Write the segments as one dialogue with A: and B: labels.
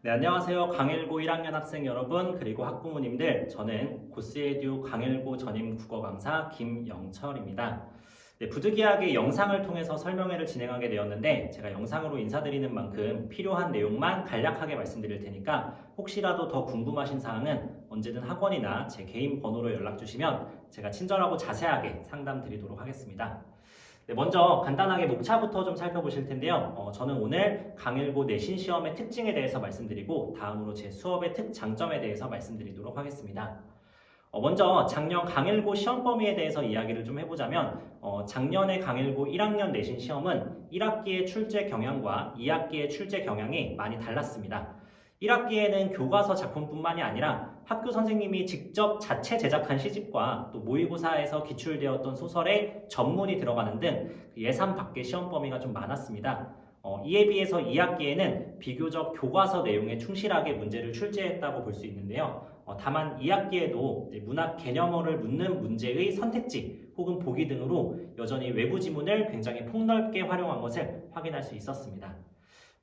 A: 네, 안녕하세요. 강일고 1학년 학생 여러분, 그리고 학부모님들. 저는 고스에듀 강일고 전임 국어 강사 김영철입니다. 네, 부득이하게 영상을 통해서 설명회를 진행하게 되었는데 제가 영상으로 인사드리는 만큼 필요한 내용만 간략하게 말씀드릴 테니까 혹시라도 더 궁금하신 사항은 언제든 학원이나 제 개인 번호로 연락 주시면 제가 친절하고 자세하게 상담 드리도록 하겠습니다. 네, 먼저 간단하게 목차부터 좀 살펴보실 텐데요. 저는 오늘 강일고 내신 시험의 특징에 대해서 말씀드리고 다음으로 제 수업의 특장점에 대해서 말씀드리도록 하겠습니다. 먼저 작년 강일고 시험 범위에 대해서 이야기를 좀 해보자면 작년에 강일고 1학년 내신 시험은 1학기의 출제 경향과 2학기의 출제 경향이 많이 달랐습니다. 1학기에는 교과서 작품뿐만이 아니라 학교 선생님이 직접 자체 제작한 시집과 또 모의고사에서 기출되었던 소설에 전문이 들어가는 등 예산 밖의 시험 범위가 좀 많았습니다. 이에 비해서 2학기에는 비교적 교과서 내용에 충실하게 문제를 출제했다고 볼 수 있는데요. 다만 2학기에도 문학 개념어를 묻는 문제의 선택지 혹은 보기 등으로 여전히 외부 지문을 굉장히 폭넓게 활용한 것을 확인할 수 있었습니다.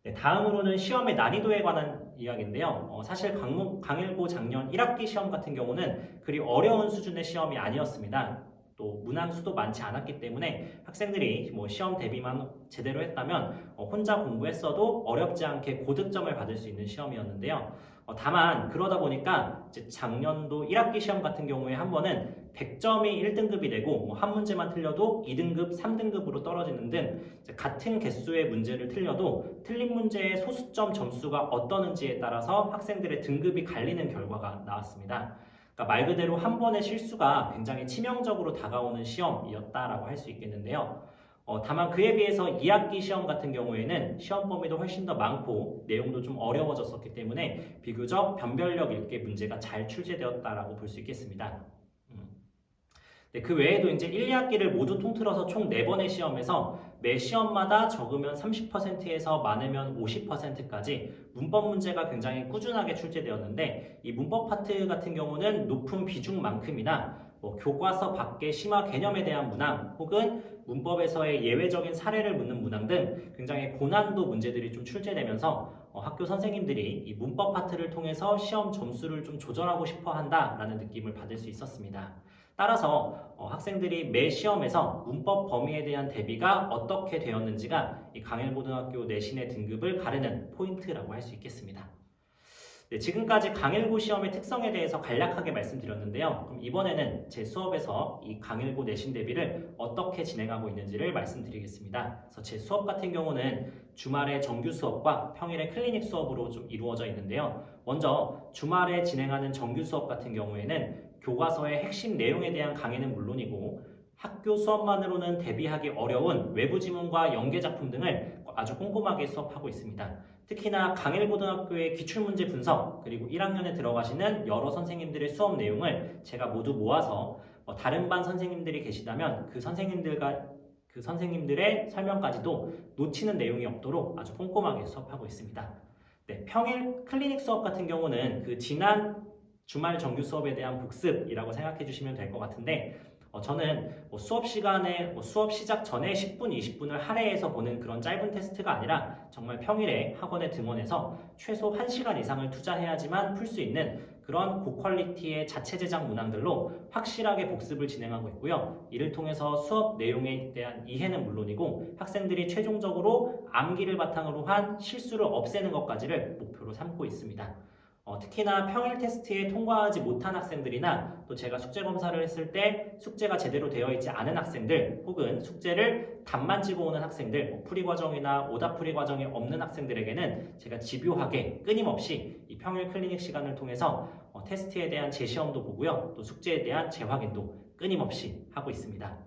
A: 네, 다음으로는 시험의 난이도에 관한 이야기인데요. 사실 강일고 작년 1학기 시험 같은 경우는 그리 어려운 수준의 시험이 아니었습니다. 또 문항수도 많지 않았기 때문에 학생들이 시험 대비만 제대로 했다면 혼자 공부했어도 어렵지 않게 고득점을 받을 수 있는 시험이었는데요. 다만 그러다 보니까 이제 작년도 1학기 시험 같은 경우에 한 번은 100점이 1등급이 되고 한 문제만 틀려도 2등급, 3등급으로 떨어지는 등 같은 개수의 문제를 틀려도 틀린 문제의 소수점 점수가 어떠는지에 따라서 학생들의 등급이 갈리는 결과가 나왔습니다. 그러니까 말 그대로 한 번의 실수가 굉장히 치명적으로 다가오는 시험이었다라고 할 수 있겠는데요. 다만 그에 비해서 2학기 시험 같은 경우에는 시험 범위도 훨씬 더 많고 내용도 좀 어려워졌었기 때문에 비교적 변별력 있게 문제가 잘 출제되었다라고 볼 수 있겠습니다. 네, 그 외에도 이제 1, 2학기를 모두 통틀어서 총 4번의 시험에서 매 시험마다 적으면 30%에서 많으면 50%까지 문법 문제가 굉장히 꾸준하게 출제되었는데 이 문법 파트 같은 경우는 높은 비중만큼이나 교과서 밖의 심화 개념에 대한 문항 혹은 문법에서의 예외적인 사례를 묻는 문항 등 굉장히 고난도 문제들이 좀 출제되면서 학교 선생님들이 이 문법 파트를 통해서 시험 점수를 좀 조절하고 싶어 한다라는 느낌을 받을 수 있었습니다. 따라서 학생들이 매 시험에서 문법 범위에 대한 대비가 어떻게 되었는지가 이 강일고등학교 내신의 등급을 가르는 포인트라고 할 수 있겠습니다. 네, 지금까지 강일고 시험의 특성에 대해서 간략하게 말씀드렸는데요. 그럼 이번에는 제 수업에서 이 강일고 내신 대비를 어떻게 진행하고 있는지를 말씀드리겠습니다. 그래서 제 수업 같은 경우는 주말에 정규 수업과 평일에 클리닉 수업으로 좀 이루어져 있는데요. 먼저 주말에 진행하는 정규 수업 같은 경우에는 교과서의 핵심 내용에 대한 강의는 물론이고 학교 수업만으로는 대비하기 어려운 외부 지문과 연계 작품 등을 아주 꼼꼼하게 수업하고 있습니다. 특히나 강일고등학교의 기출문제 분석 그리고 1학년에 들어가시는 여러 선생님들의 수업 내용을 제가 모두 모아서 다른 반 선생님들이 계시다면 그 선생님들의 설명까지도 놓치는 내용이 없도록 아주 꼼꼼하게 수업하고 있습니다. 네, 평일 클리닉 수업 같은 경우는 그 지난 주말 정규 수업에 대한 복습이라고 생각해 주시면 될 것 같은데 저는 수업 시간에 수업 시작 전에 10분, 20분을 할애해서 보는 그런 짧은 테스트가 아니라 정말 평일에 학원에 등원해서 최소 1시간 이상을 투자해야지만 풀 수 있는 그런 고퀄리티의 자체 제작 문항들로 확실하게 복습을 진행하고 있고요. 이를 통해서 수업 내용에 대한 이해는 물론이고 학생들이 최종적으로 암기를 바탕으로 한 실수를 없애는 것까지를 목표로 삼고 있습니다. 특히나 평일 테스트에 통과하지 못한 학생들이나 또 제가 숙제 검사를 했을 때 숙제가 제대로 되어 있지 않은 학생들 혹은 숙제를 답만 찍어 오는 학생들, 풀이 과정이나 오답 풀이 과정이 없는 학생들에게는 제가 집요하게 끊임없이 이 평일 클리닉 시간을 통해서 테스트에 대한 재시험도 보고요. 또 숙제에 대한 재확인도 끊임없이 하고 있습니다.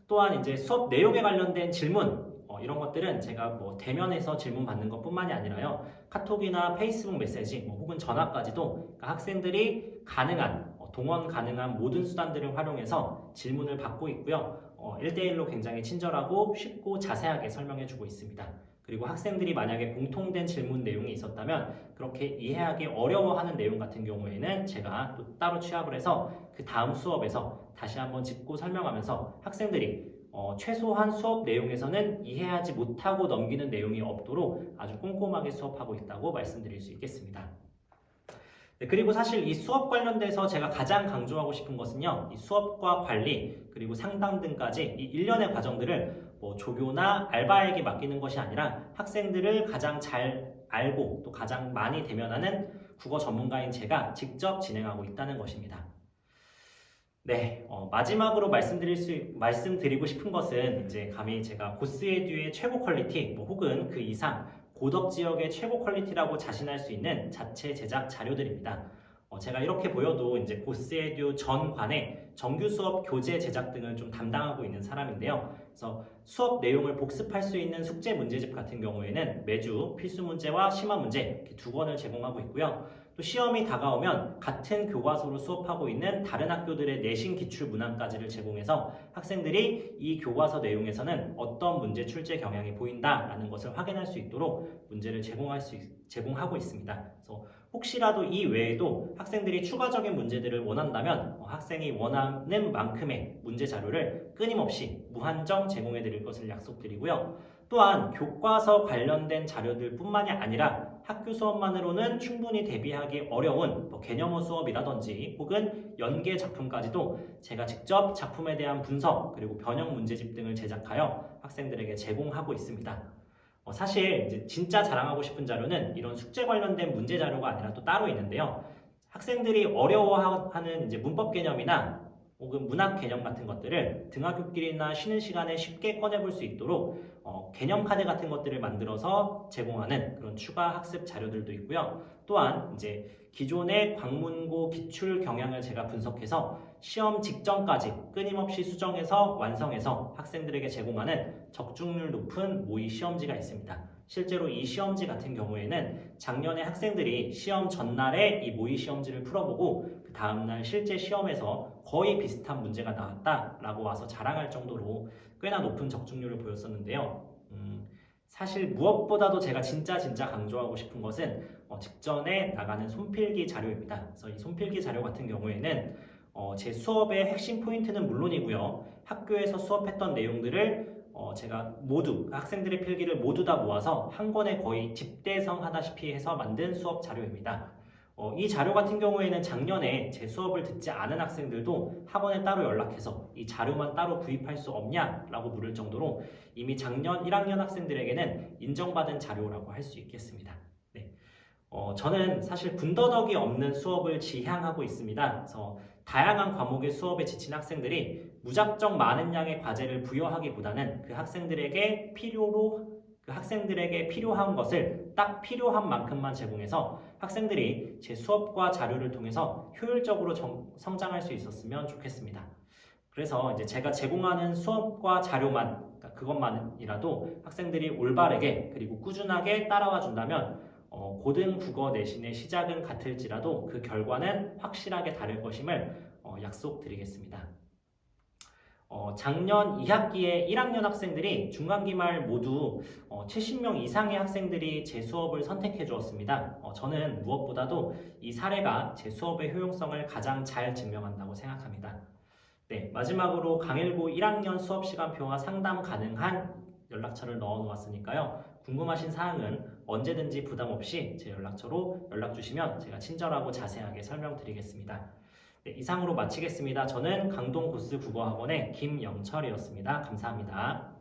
A: 또한 이제 수업 내용에 관련된 질문 이런 것들은 제가 대면에서 질문 받는 것뿐만이 아니라요. 카톡이나 페이스북 메시지 혹은 전화까지도 그러니까 학생들이 가능한 동원 가능한 모든 수단들을 활용해서 질문을 받고 있고요. 1대1로 굉장히 친절하고 쉽고 자세하게 설명해 주고 있습니다. 그리고 학생들이 만약에 공통된 질문 내용이 있었다면 그렇게 이해하기 어려워하는 내용 같은 경우에는 제가 또 따로 취합을 해서 그 다음 수업에서 다시 한번 짚고 설명하면서 학생들이 최소한 수업 내용에서는 이해하지 못하고 넘기는 내용이 없도록 아주 꼼꼼하게 수업하고 있다고 말씀드릴 수 있겠습니다. 네, 그리고 사실 이 수업 관련돼서 제가 가장 강조하고 싶은 것은요, 이 수업과 관리 그리고 상담 등까지 이 일련의 과정들을 조교나 알바에게 맡기는 것이 아니라 학생들을 가장 잘 알고 또 가장 많이 대면하는 국어 전문가인 제가 직접 진행하고 있다는 것입니다. 네, 마지막으로 말씀드리고 싶은 것은 이제 감히 제가 고스에듀의 최고 퀄리티 혹은 그 이상 고덕 지역의 최고 퀄리티라고 자신할 수 있는 자체 제작 자료들입니다. 제가 이렇게 보여도 이제 고스에듀 전관에 정규 수업 교재 제작 등을 좀 담당하고 있는 사람인데요. 그래서 수업 내용을 복습할 수 있는 숙제 문제집 같은 경우에는 매주 필수 문제와 심화 문제 이렇게 2권을 제공하고 있고요. 또 시험이 다가오면 같은 교과서로 수업하고 있는 다른 학교들의 내신 기출 문항까지를 제공해서 학생들이 이 교과서 내용에서는 어떤 문제 출제 경향이 보인다라는 것을 확인할 수 있도록 문제를 제공하고 있습니다. 그래서 혹시라도 이 외에도 학생들이 추가적인 문제들을 원한다면 학생이 원하는 만큼의 문제 자료를 끊임없이 무한정 제공해 드릴 것을 약속드리고요. 또한 교과서 관련된 자료들 뿐만이 아니라 학교 수업만으로는 충분히 대비하기 어려운 개념어 수업이라든지 혹은 연계 작품까지도 제가 직접 작품에 대한 분석 그리고 변형 문제집 등을 제작하여 학생들에게 제공하고 있습니다. 사실 이제 진짜 자랑하고 싶은 자료는 이런 숙제 관련된 문제 자료가 아니라 또 따로 있는데요. 학생들이 어려워하는 이제 문법 개념이나 혹은 문학 개념 같은 것들을 등하굣길이나 쉬는 시간에 쉽게 꺼내볼 수 있도록 개념 카드 같은 것들을 만들어서 제공하는 그런 추가 학습 자료들도 있고요. 또한 이제 기존의 광문고 기출 경향을 제가 분석해서 시험 직전까지 끊임없이 수정해서 완성해서 학생들에게 제공하는 적중률 높은 모의 시험지가 있습니다. 실제로 이 시험지 같은 경우에는 작년에 학생들이 시험 전날에 이 모의 시험지를 풀어보고 그 다음날 실제 시험에서 거의 비슷한 문제가 나왔다라고 와서 자랑할 정도로 꽤나 높은 적중률을 보였었는데요. 사실 무엇보다도 제가 진짜 강조하고 싶은 것은 직전에 나가는 손필기 자료입니다. 그래서 이 손필기 자료 같은 경우에는 제 수업의 핵심 포인트는 물론이고요. 학교에서 수업했던 내용들을 제가 모두 학생들의 필기를 모두 다 모아서 한 권에 거의 집대성 하다시피 해서 만든 수업 자료입니다. 이 자료 같은 경우에는 작년에 제 수업을 듣지 않은 학생들도 학원에 따로 연락해서 이 자료만 따로 구입할 수 없냐라고 물을 정도로 이미 작년 1학년 학생들에게는 인정받은 자료라고 할 수 있겠습니다. 네. 저는 사실 군더더기 없는 수업을 지향하고 있습니다. 그래서 다양한 과목의 수업에 지친 학생들이 무작정 많은 양의 과제를 부여하기보다는 그 학생들에게 필요한 것을 딱 필요한 만큼만 제공해서 학생들이 제 수업과 자료를 통해서 효율적으로 성장할 수 있었으면 좋겠습니다. 그래서 이제 제가 제공하는 수업과 자료만, 그러니까 그것만이라도 학생들이 올바르게 그리고 꾸준하게 따라와 준다면 고등 국어 내신의 시작은 같을지라도 그 결과는 확실하게 다를 것임을 약속드리겠습니다. 작년 2학기에 1학년 학생들이 중간기말 모두 70명 이상의 학생들이 제 수업을 선택해 주었습니다. 저는 무엇보다도 이 사례가 제 수업의 효용성을 가장 잘 증명한다고 생각합니다. 네, 마지막으로 강일고 1학년 수업 시간표와 상담 가능한 연락처를 넣어 놓았으니까요. 궁금하신 사항은 언제든지 부담 없이 제 연락처로 연락 주시면 제가 친절하고 자세하게 설명드리겠습니다. 네, 이상으로 마치겠습니다. 저는 강동 고스 국어학원의 김영철이었습니다. 감사합니다.